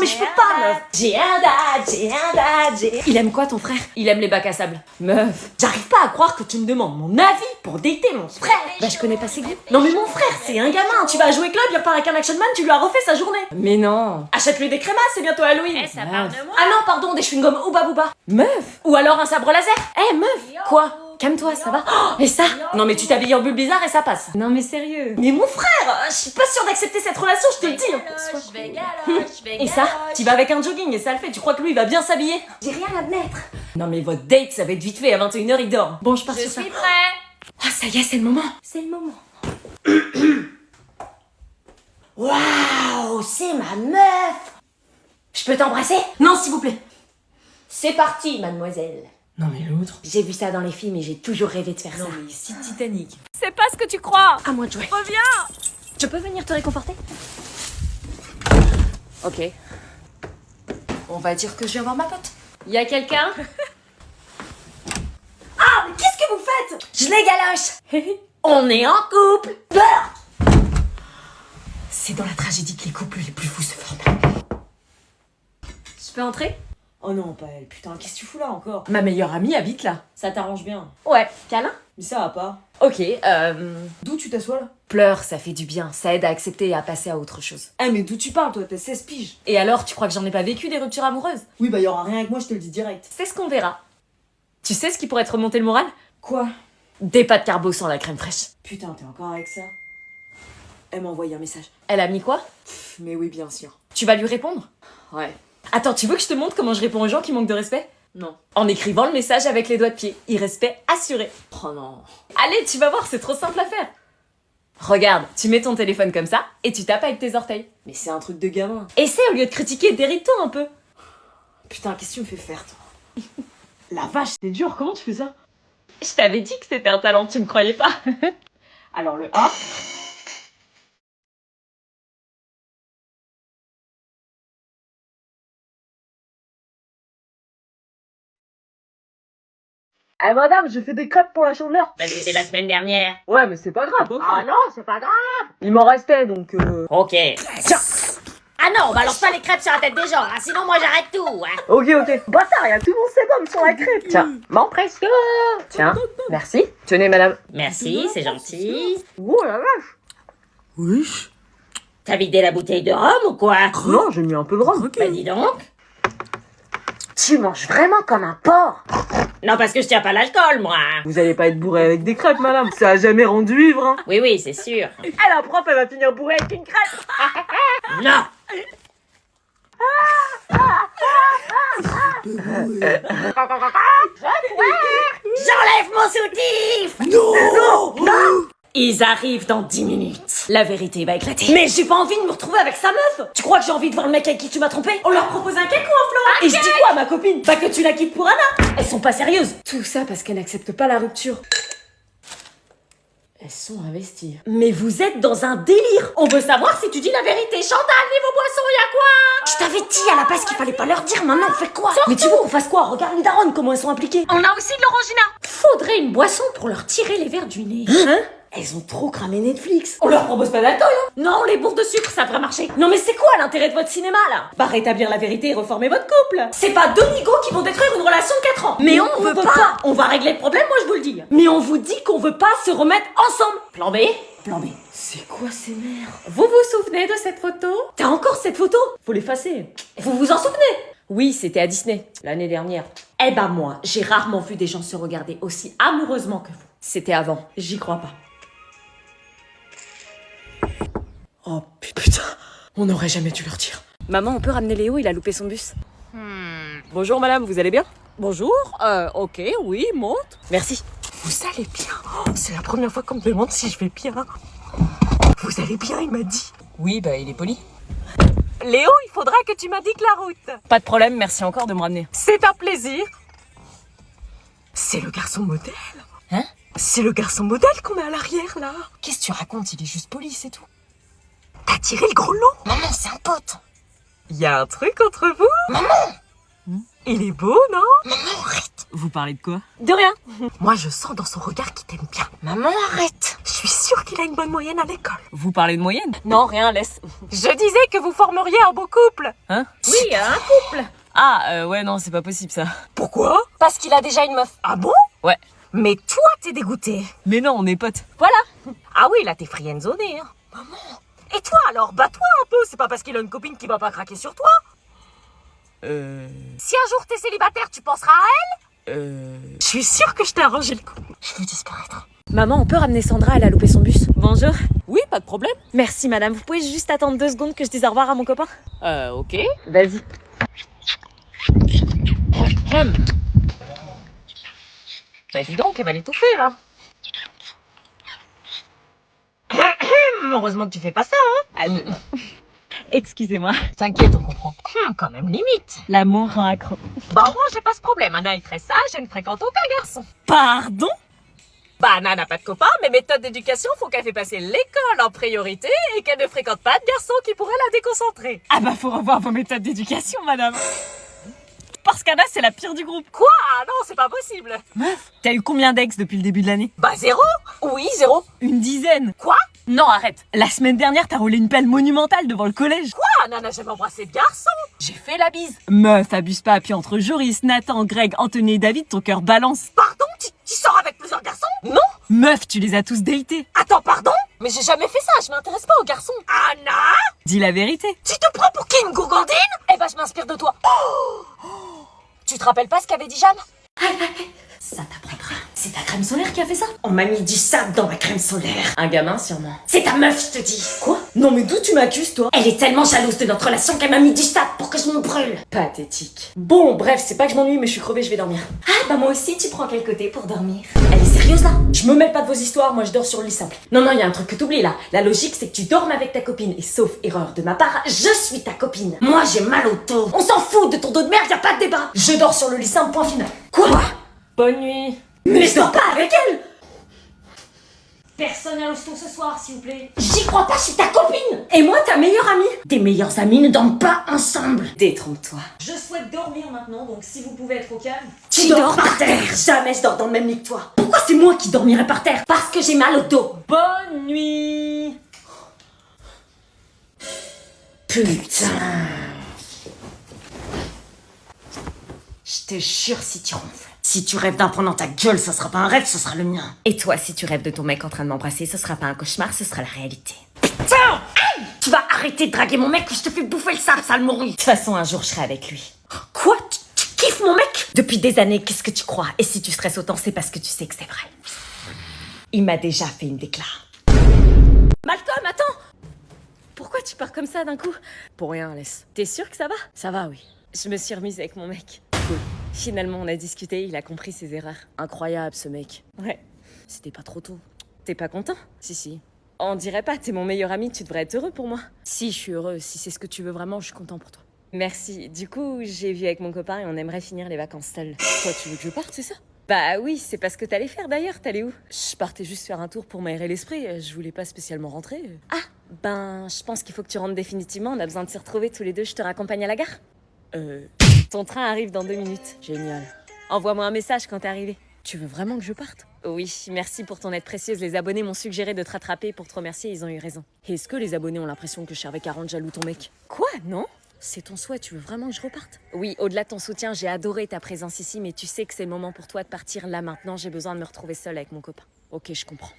mais je peux pas, meuf. J'ai un dad. Il aime quoi ton frère? Il aime les bacs à sable. Meuf, j'arrive pas à croire que tu me demandes mon avis pour dater mon frère. Bah je connais pas ses goûts. Non mais mon frère, c'est un gamin. Tu vas jouer club, il repart avec un action man, tu lui as refait sa journée. Mais non. Achète-lui des crémasses, c'est bientôt Halloween. Eh, ça parle de moi. Ah non, pardon, des chewing-gums Ouba Booba. Meuf. Ou alors un sabre laser. Eh meuf. Quoi? Calme-toi, ça va? Oh, et ça? Non mais tu t'habilles en bulle bizarre et ça passe. Non mais sérieux. Mais mon frère, je suis pas sûre d'accepter cette relation, je te le dis. Et ça? Tu vas avec un jogging et ça le fait, tu crois que lui il va bien s'habiller? J'ai rien à admettre. Non mais votre date ça va être vite fait, à 21h il dort. Bon je pars sur ça. Je suis prêt. Ah ça y est, c'est le moment. C'est le moment. Waouh, c'est ma meuf. Je peux t'embrasser? Non s'il vous plaît. C'est parti mademoiselle. Non mais l'autre... J'ai vu ça dans les films et j'ai toujours rêvé de faire ça. Non mais si Titanic. C'est pas ce que tu crois. À moi de jouer. Reviens. Je peux venir te réconforter? Ok. On va dire que je viens voir ma pote. Y a quelqu'un? Ah, mais qu'est-ce que vous faites? Je les galoche. On est en couple. Peur. C'est dans la tragédie que les couples les plus fous se forment. Je peux entrer? Oh non, pas elle. Putain, qu'est-ce que tu fous là encore? Ma meilleure amie habite là. Ça t'arrange bien. Ouais. Câlin? Mais ça va pas. Ok, D'où tu t'assois là? pleure, ça fait du bien. Ça aide à accepter et à passer à autre chose. Ah mais d'où tu parles toi? T'as 16 piges. Et alors, tu crois que j'en ai pas vécu des ruptures amoureuses? Oui bah y'aura rien avec moi, je te le dis direct. C'est ce qu'on verra. Tu sais ce qui pourrait te remonter le moral? Quoi? Des pâtes carbo sans la crème fraîche. Putain, t'es encore avec ça? Elle m'a envoyé un message. Elle a mis quoi? Mais oui, bien sûr. Tu vas lui répondre? Ouais. Attends, tu veux que je te montre comment je réponds aux gens qui manquent de respect? Non. En écrivant le message avec les doigts de pied. Irrespect assuré. Oh non. Allez, tu vas voir, c'est trop simple à faire. Regarde, tu mets ton téléphone comme ça et tu tapes avec tes orteils. Mais c'est un truc de gamin. Essaie au lieu de critiquer, déride-toi un peu. Putain, qu'est-ce que tu me fais faire toi? La vache, c'est dur, comment tu fais ça? Je t'avais dit que c'était un talent, tu me croyais pas? Alors le A. Eh madame, j'ai fait des crêpes pour la chandeleur. Bah, c'était la semaine dernière. Ouais, mais c'est pas grave. Hein. Ah non, c'est pas grave. Il m'en restait donc. Ok. Tiens. Ah non, balance pas les crêpes sur la tête des gens, hein, sinon moi j'arrête tout. Hein. Ok, ok. Bâtard, y'a tout mon sébum sur la crêpe. Tiens, bon, presque. Tiens, merci. Tenez, madame. Merci, c'est gentil. Oh la vache. Oui. T'as vidé la bouteille de rhum ou quoi? Non, j'ai mis un peu de rhum. Bah dis donc. Tu manges vraiment comme un porc. Non, parce que je tiens pas l'alcool, moi. Vous allez pas être bourré avec des crêpes, madame. Ça a jamais rendu ivre, hein. Oui, oui, c'est sûr. Ah, la prof, elle va finir bourrée avec une crêpe. Non. J'enlève mon soutif. Non. Ils arrivent dans 10 minutes. La vérité va éclater. Mais j'ai pas envie de me retrouver avec sa meuf. Tu crois que j'ai envie de voir le mec avec qui tu m'as trompé? On leur propose un cake ou un flan? Et je dis quoi à ma copine? Bah que tu la quittes pour Anna. Elles sont pas sérieuses. Tout ça parce qu'elles n'acceptent pas la rupture. Elles sont investies. Mais vous êtes dans un délire. On veut savoir si tu dis la vérité. Chantal, niveau boisson, y'a quoi? Je t'avais dit à la base qu'il fallait pas leur dire. Maintenant, on fait quoi? Mais tu veux qu'on fasse quoi? Regarde les daronnes, comment elles sont impliquées. On a aussi de l'orangina. Faudrait une boisson pour leur tirer les verres du nez. Hein? Elles ont trop cramé Netflix. On leur propose pas d'alcool, hein? Non, les bourses de sucre, ça devrait marcher. Non mais c'est quoi l'intérêt de votre cinéma, là? Bah rétablir la vérité et reformer votre couple. C'est pas deux nigauds qui vont détruire une relation de 4 ans. Mais on veut pas. On va régler le problème, moi je vous le dis. Mais on vous dit qu'on veut pas se remettre ensemble. Plan B? Plan B. C'est quoi ces mères? Vous vous souvenez de cette photo? T'as encore cette photo? Faut l'effacer. Vous vous en souvenez? Oui, c'était à Disney, l'année dernière. Eh ben moi, j'ai rarement vu des gens se regarder aussi amoureusement que vous. C'était avant, j'y crois pas. Oh putain, on n'aurait jamais dû leur dire. Maman, on peut ramener Léo, il a loupé son bus. Bonjour madame, vous allez bien? Bonjour, ok, oui, monte. Merci. Vous allez bien? Oh, c'est la première fois qu'on me demande si je vais bien. Vous allez bien, il m'a dit. Oui, bah il est poli. Léo, il faudra que tu m'indiques la route. Pas de problème, merci encore de me ramener. C'est un plaisir. C'est le garçon modèle. Hein? C'est le garçon modèle qu'on a à l'arrière, là. Qu'est-ce que tu racontes? Il est juste poli, c'est tout. T'as tiré le gros lot? Maman, c'est un pote. Il y a un truc entre vous? Maman! Il est beau, non? Maman, arrête. Vous parlez de quoi? De rien. Moi, je sens dans son regard qu'il t'aime bien. Maman, arrête. Je suis sûre sûre qu'il a une bonne moyenne à l'école. Vous parlez de moyenne? Non, rien, laisse. Je disais que vous formeriez un beau couple. Hein? Oui, un couple. Ah, ouais, non, c'est pas possible ça. Pourquoi? Parce qu'il a déjà une meuf. Ah bon? Ouais. Mais toi, t'es dégoûté. Mais non, on est potes. Voilà. Ah oui, là, t'es friendzoné, hein. Maman. Et toi, alors, bats-toi un peu. C'est pas parce qu'il a une copine qui va pas craquer sur toi. Si un jour t'es célibataire, tu penseras à elle? Je suis sûre que je t'ai arrangé le coup. Je veux disparaître. Maman, on peut ramener Sandra, elle a loupé son bus. Bonjour. Oui, pas de problème. Merci madame, vous pouvez juste attendre 2 secondes que je dise au revoir à mon copain? Ok. Vas-y. Bah dis donc, elle va l'étouffer, là. Heureusement que tu fais pas ça, hein. Excusez-moi. T'inquiète, on comprend. Quand même limite. L'amour rend accro. Bah moi, j'ai pas ce problème. Anna est très sage, elle ne fréquente aucun garçon. Pardon? Bah Anna n'a pas de copain, mais méthode d'éducation font qu'elle fait passer l'école en priorité et qu'elle ne fréquente pas de garçons qui pourraient la déconcentrer. Ah bah faut revoir vos méthodes d'éducation, madame. Parce qu'Anna, c'est la pire du groupe. Quoi? Non, c'est pas possible. Meuf, t'as eu combien d'ex depuis le début de l'année? Bah 0. Oui, 0. Une dizaine. Quoi? Non, arrête. La semaine dernière, t'as roulé une pelle monumentale devant le collège. Quoi? Anna n'a jamais embrassé de garçon. J'ai fait la bise. Meuf, abuse pas. Puis entre Joris, Nathan, Greg, Anthony et David, ton cœur balance. Pardon? Tu sors avec plusieurs garçons? Non. Meuf, tu les as tous datés. Attends, pardon? Mais j'ai jamais fait ça, je m'intéresse pas aux garçons. Anna? Dis la vérité. Tu te prends pour qui, une gourgandine? Eh ben, je m'inspire de toi. Tu te rappelles pas ce qu'avait dit Jeanne? Ça t'apprendra. C'est ta crème solaire qui a fait ça? On m'a mis du sable dans ma crème solaire. Un gamin sûrement. C'est ta meuf, je te dis. Quoi? Non mais d'où tu m'accuses toi? Elle est tellement jalouse de notre relation qu'elle m'a mis du sable pour que je me brûle. Pathétique. Bon, bref, c'est pas que je m'ennuie mais je suis crevée, je vais dormir. Ah bah moi aussi, tu prends quel côté pour dormir? Elle est sérieuse là? Je me mêle pas de vos histoires, moi je dors sur le lit simple. Non, y a un truc que t'oublies là. La logique c'est que tu dormes avec ta copine et sauf erreur de ma part, je suis ta copine. Moi j'ai mal au dos. On s'en fout de ton dos de merde, y a pas de débat. Je dors sur le lit simple, point final. Quoi? Bonne nuit. Mais je dors pas avec elle! Personne à l'hosto ce soir, s'il vous plaît. J'y crois pas, je suis ta copine! Et moi, ta meilleure amie! Tes meilleures amies ne dorment pas ensemble! Détrompe-toi. Je souhaite dormir maintenant, donc si vous pouvez être au calme. Tu dors par terre! Jamais je dors dans le même lit que toi. Pourquoi c'est moi qui dormirais par terre? Parce que j'ai mal au dos. Bonne nuit! Putain! Je te jure si tu ronfles. Si tu rêves d'un point dans ta gueule, ça sera pas un rêve, ce sera le mien. Et toi, si tu rêves de ton mec en train de m'embrasser, ce sera pas un cauchemar, ce sera la réalité. Putain! Hey! Tu vas arrêter de draguer mon mec ou je te fais bouffer le sable, sale morue. De toute façon, un jour, je serai avec lui. Quoi? Tu kiffes mon mec? Depuis des années, qu'est-ce que tu crois? Et si tu stresses autant, c'est parce que tu sais que c'est vrai. Il m'a déjà fait une déclaration. Malcolm, attends! Pourquoi tu pars comme ça d'un coup? Pour rien, laisse. T'es sûre que ça va? Ça va, oui. Je me suis remise avec mon mec. Cool. Finalement, on a discuté, il a compris ses erreurs. Incroyable, ce mec. Ouais. C'était pas trop tôt. T'es pas content? Si. On dirait pas, t'es mon meilleur ami, tu devrais être heureux pour moi. Si, je suis heureux. Si c'est ce que tu veux vraiment, je suis content pour toi. Merci. Du coup, j'ai vu avec mon copain et on aimerait finir les vacances seuls. Quoi, tu veux que je parte, c'est ça? Bah oui, c'est pas ce que t'allais faire d'ailleurs. T'allais où? Je partais juste faire un tour pour m'aérer l'esprit. Je voulais pas spécialement rentrer. Ah, ben, je pense qu'il faut que tu rentres définitivement. On a besoin de se retrouver tous les deux. Je te raccompagne à la gare? Ton train arrive dans 2 minutes. Génial. Envoie-moi un message quand t'es arrivé. Tu veux vraiment que je parte? Oui, merci pour ton aide précieuse. Les abonnés m'ont suggéré de te rattraper pour te remercier, ils ont eu raison. Est-ce que les abonnés ont l'impression que je servais qu'à rendre jaloux ton mec? Quoi? Non? C'est ton souhait, tu veux vraiment que je reparte? Oui, au-delà de ton soutien, j'ai adoré ta présence ici, mais tu sais que c'est le moment pour toi de partir là maintenant. J'ai besoin de me retrouver seule avec mon copain. Ok, je comprends.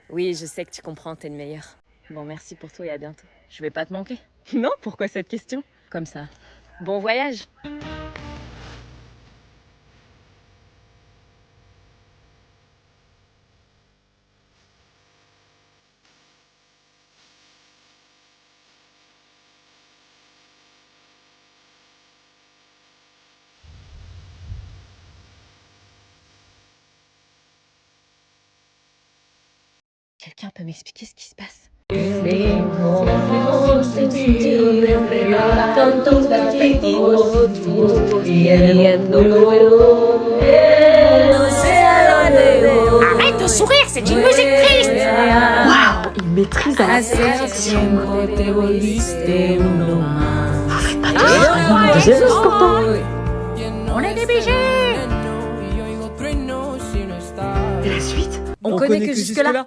Oui, je sais que tu comprends, t'es le meilleur. Bon, merci pour tout et à bientôt. Je vais pas te manquer. Non, pourquoi cette question? Comme ça. Bon voyage! Quelqu'un peut m'expliquer ce qui se passe? Arrête de sourire, c'est une musique triste. Waouh, il maîtrise à la perfection. On est des bijoux. Et la suite? On connaît que jusque-là.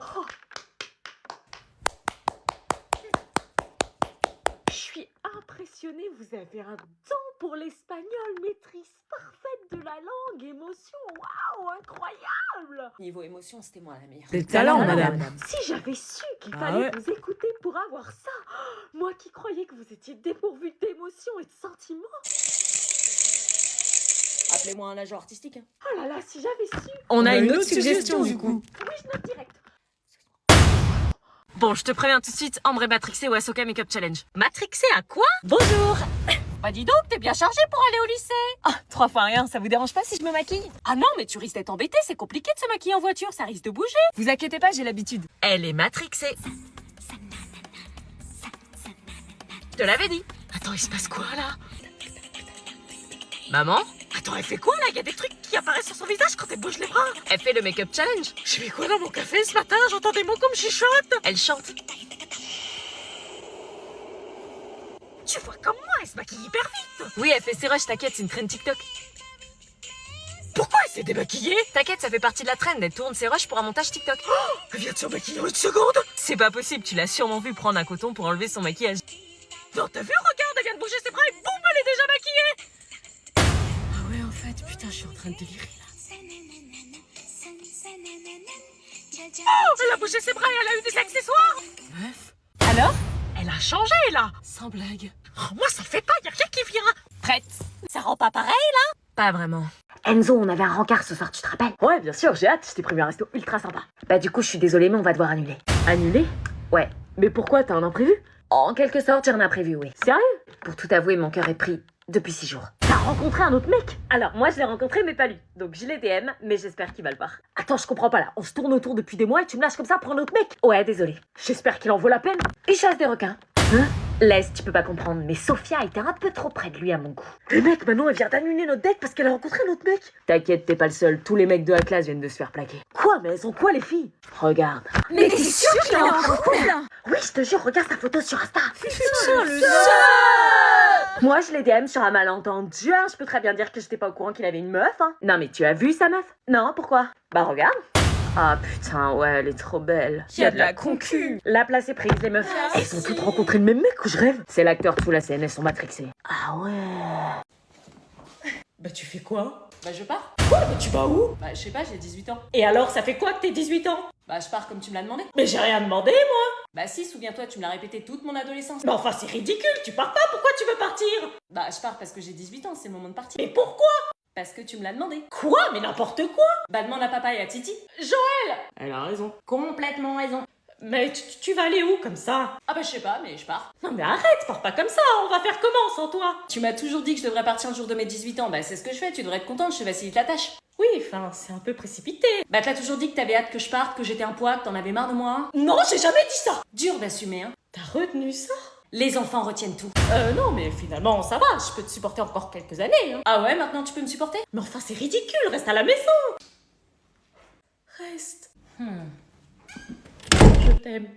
passionné, vous avez un don pour l'espagnol, maîtrise parfaite de la langue, émotion, waouh, incroyable. Niveau émotion, c'était moi la meilleure. Des talents, madame. Si j'avais su qu'il Ah fallait ouais. vous écouter pour avoir ça, moi qui croyais que vous étiez dépourvu d'émotions et de sentiments. Appelez-moi un agent artistique. Hein. Oh là là, si j'avais su. On a une autre suggestion du coup. Oui, je note direct. Bon, je te préviens tout de suite, Ambre est matrixée au Ahsoka Makeup Challenge. Matrixé à quoi? Bonjour. Bah dis donc, t'es bien chargé pour aller au lycée. Ah, 3 fois rien, ça vous dérange pas si je me maquille? Ah non, mais tu risques d'être embêté, c'est compliqué de se maquiller en voiture, ça risque de bouger. Vous inquiétez pas, j'ai l'habitude. Elle est matrixée. Je te l'avais dit. Attends, il se passe quoi là? Maman? Attends, elle fait quoi là? Il y a des trucs qui apparaissent sur son visage quand elle bouge les bras. Elle fait le Makeup Challenge. J'ai mis quoi dans mon café ce matin? J'entends des mots comme chuchote. Elle chante. Tu vois comme moi, elle se maquille hyper vite. Oui, elle fait ses rushs, t'inquiète, c'est une trend TikTok. Pourquoi elle s'est démaquillée? T'inquiète, ça fait partie de la trend, elle tourne ses rushs pour un montage TikTok. Elle vient de se maquiller en une seconde. C'est pas possible, tu l'as sûrement vu prendre un coton pour enlever son maquillage. Non, t'as vu? Regarde, elle vient de bouger ses bras et boum, elle est déjà maquillée. Ah ouais, en fait, putain, je suis en train de délirer là. Oh, elle a bougé ses bras et elle a eu des accessoires. Meuf? Alors? Elle a changé là. Sans blague. Oh, moi ça le fait pas, y a rien qui vient. Prête? Ça rend pas pareil. Pas vraiment. Enzo, on avait un rencard ce soir, tu te rappelles? Ouais, bien sûr, j'ai hâte, je t'ai prévu un resto ultra sympa. Bah du coup, je suis désolée, mais on va devoir annuler. Annuler? Ouais. Mais pourquoi, t'as un imprévu? En quelque sorte, j'ai un imprévu, oui. Sérieux? Pour tout avouer, mon cœur est pris depuis 6 jours. T'as rencontré un autre mec? Alors, moi je l'ai rencontré, mais pas lui. Donc je l'ai DM, mais j'espère qu'il va le voir. Attends, je comprends pas là. On se tourne autour depuis des mois et tu me lâches comme ça pour un autre mec? Ouais, désolé. J'espère qu'il en vaut la peine. Il chasse des requins. Hein? Laisse, tu peux pas comprendre, mais Sophia était un peu trop près de lui à mon goût. Le mec, maintenant, elle vient d'annuler notre date parce qu'elle a rencontré un autre mec. T'inquiète, t'es pas le seul. Tous les mecs de la classe viennent de se faire plaquer. Quoi? Mais elles ont quoi, les filles? Regarde. Mais t'es sûre qu'il est en couple? Oui, je te jure, regarde sa photo sur Insta. Putain, le Moi, je l'ai DM sur un malentendu, hein. Je peux très bien dire que j'étais pas au courant qu'il avait une meuf, hein. Non, mais tu as vu sa meuf? Non, pourquoi? Bah, regarde. Ah putain, ouais, elle est trop belle. Y a de la concu. La place est prise, les meufs. Elles ont toutes rencontré le même mec ou je rêve? C'est l'acteur sous la scène, elles sont matrixées. Ah ouais. Bah tu fais quoi? Bah je pars. Quoi? Mais tu vas où? Bah je sais pas, j'ai 18 ans. Et alors, ça fait quoi que t'es 18 ans? Bah je pars comme tu me l'as demandé. Mais j'ai rien demandé, moi. Bah si, souviens-toi, tu me l'as répété toute mon adolescence. Mais enfin, c'est ridicule, tu pars pas, pourquoi tu veux partir? Bah je pars parce que j'ai 18 ans, c'est le moment de partir. Mais pourquoi? Parce que tu me l'as demandé. Quoi? Mais n'importe quoi. Bah demande à papa et à Titi. Joël! Elle a raison. Complètement raison. Mais tu vas aller où comme ça? Ah bah je sais pas, mais je pars. Non mais arrête, pars pas comme ça, on va faire comment sans toi? Tu m'as toujours dit que je devrais partir le jour de mes 18 ans. Bah c'est ce que je fais, tu devrais être contente, je te facilite la tâche. Oui, enfin, c'est un peu précipité. Bah t'as toujours dit que t'avais hâte que je parte, que j'étais un poids, que t'en avais marre de moi. Hein. Non, j'ai jamais dit ça. Dur d'assumer, hein. T'as retenu ça? Les enfants retiennent tout. Non, mais finalement, ça va, je peux te supporter encore quelques années. Hein. Ah ouais, maintenant tu peux me supporter? Mais enfin, c'est ridicule, reste à la maison. Reste. Je t'aime.